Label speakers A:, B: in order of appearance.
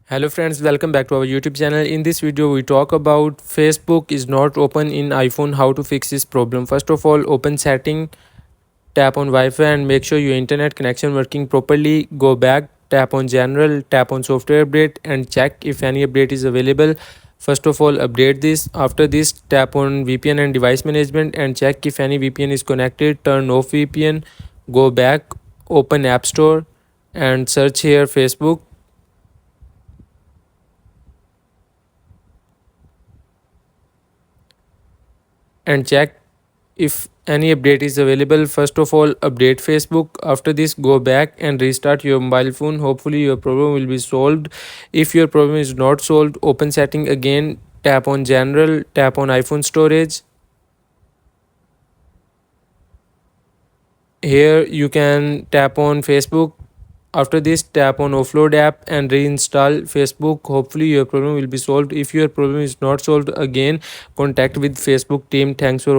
A: Hello friends, welcome back to our YouTube channel. In this video, we talk about Facebook is not open in iPhone, how to fix this problem. First of all, open setting, tap on Wi-Fi and make sure your internet connection working properly. Go back, tap on general, tap on software update and check if any update is available. First of all, update this. After this, tap on VPN and device management and check if any VPN is connected. Turn off VPN, go back, open App Store and search here Facebook and check if any update is available. First of all, update Facebook. After this, go back and restart your mobile phone. Hopefully your problem will be solved. If your problem is not solved, open setting again, tap on general, tap on iPhone storage. Here you can tap on Facebook. After this, tap on offload app and reinstall Facebook. Hopefully your problem will be solved. If your problem is not solved, again contact with Facebook team. Thanks for